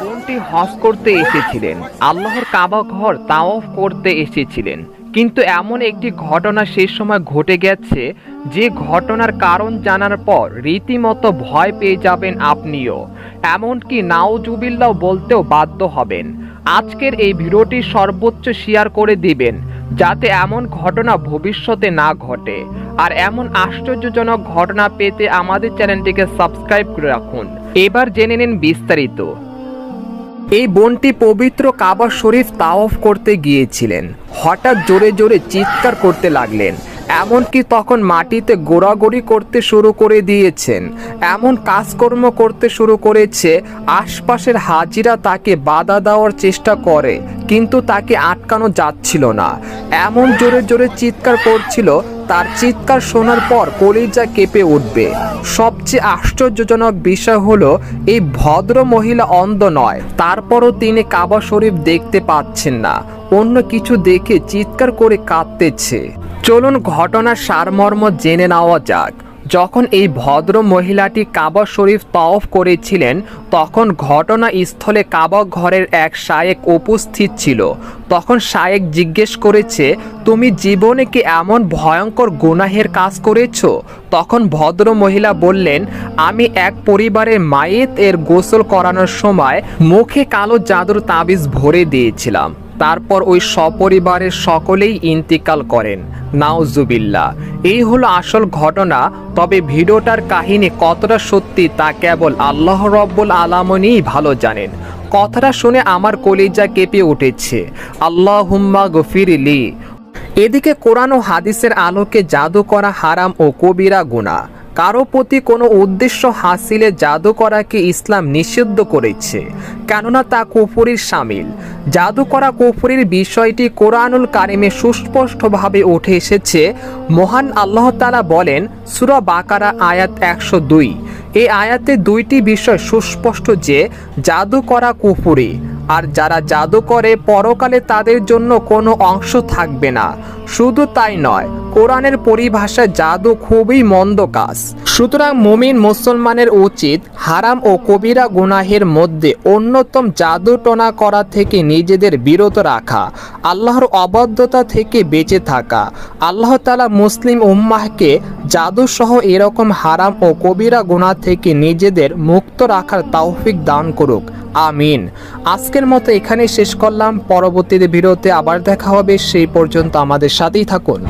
বোনটি হজ করতে এসেছিলেন, আল্লাহর কাবা ঘর তাওয়াফ করতে এসেছিলেন, কিন্তু এমন একটি ঘটনা সেই সময় ঘটে গেছে যে ঘটনার কারণ জানার পর রীতিমতো ভয় পেয়ে যাবেন আপনিও, এমনকি নাউজুবিল্লাহ বলতেও বাধ্য হবেন। আজকের এই ভিডিওটি সর্বোচ্চ শেয়ার করে দিবেন যাতে এমন ঘটনা ভবিষ্যতে না ঘটে। আর এমন আশ্চর্যজনক ঘটনা পেতে আমাদের চ্যানেলটিকে সাবস্ক্রাইব করে রাখুন। এবার জেনে নিন বিস্তারিত। এই বোনটি পবিত্র কাবা শরীফ তাওয়াফ করতে গিয়েছিলেন। হঠাৎ জোরে জোরে চিৎকার করতে লাগলেন, এমনকি তখন মাটিতে গোড়াগড়ি করতে শুরু করে দিয়েছেন, এমন কাজকর্ম করতে শুরু করেছে। আশপাশের হাজিরা তাকে বাধা দেওয়ার চেষ্টা করে, কিন্তু তাকে আটকানো যাচ্ছিল না। এমন জোরে জোরে চিৎকার করছিল, তার চিৎকার শোনার পর কলিজা কেঁপে উঠবে। সবচেয়ে আশ্চর্যজনক বিষয় হলো এই ভদ্র মহিলা অন্ধ নয়, তারপরও তিনি কাবা শরীফ দেখতে পাচ্ছেন না, অন্য কিছু দেখে চিৎকার করে কাঁদতেছে। চলুন ঘটনার সারমর্ম জেনে নেওয়া যাক। যখন এই ভদ্র মহিলাটি কাবা শরীফ তাওয়াফ করেছিলেন, তখন ঘটনাস্থলে কাবা ঘরের এক শায়েখ উপস্থিত ছিল। তখন শায়েখ জিজ্ঞেস করেছে, তুমি জীবনে কি এমন ভয়ঙ্কর গুনাহের কাজ করেছো? তখন ভদ্র মহিলা বললেন, আমি এক পরিবারের মায়েত এর গোসল করানোর সময় মুখে কালো জাদুর তাবিজ ভরে দিয়েছিলাম, তারপর ওই সপরিবারের সকলেই ইন্তিকাল করেন। নাউজুবিল্লাহ। এই হলো আসল ঘটনা। তবে ভিডিওটার কাহিনী কতটা সত্যি তা কেবল আল্লাহ রব্বুল আলামিনই ভালো জানেন। কথাটা শুনে আমার কলিজা কেঁপে উঠেছে। আল্লাহুম্মা গফিরলি। এদিকে কোরআন ও হাদিসের আলোকে জাদু করা হারাম ও কবিরা গুনাহ। কারো প্রতি কোনো উদ্দেশ্য হাসিলে জাদু করাকে ইসলাম নিষিদ্ধ করেছে, কেননা তা কুফরির শামিল। জাদু করা কুফরির বিষয়টি কোরআনুল কারিমে সুস্পষ্টভাবে উঠে এসেছে। মহান আল্লাহ তাআলা বলেন, সূরা বাকারা আয়াত 102। এই আয়াতে দুইটি বিষয় সুস্পষ্ট যে জাদু করা কুফরি, আর যারা জাদু করে পরকালে তাদের জন্য কোনো অংশ থাকবে না। শুধু তাই নয়, কোরআনের পরিভাষায় জাদু খুবই মন্দ কাজ। সুতরাং মুমিন মুসলমানের উচিত হারাম ও কবিরা গুনাহের মধ্যে অন্যতম জাদু টোনা করা থেকে নিজেদের বিরত রাখা, আল্লাহর অবাধ্যতা থেকে বেঁচে থাকা। আল্লাহ তাআলা মুসলিম উম্মাহকে জাদু সহ এরকম হারাম ও কবিরা গুনাহ থেকে নিজেদের মুক্ত রাখার তৌফিক দান করুক, আমিন। আজকের মতো এখানেই শেষ করলাম। পরবর্তীতে ভিডিওতে আবার দেখা হবে, সেই পর্যন্ত আমাদের সাথেই থাকুন।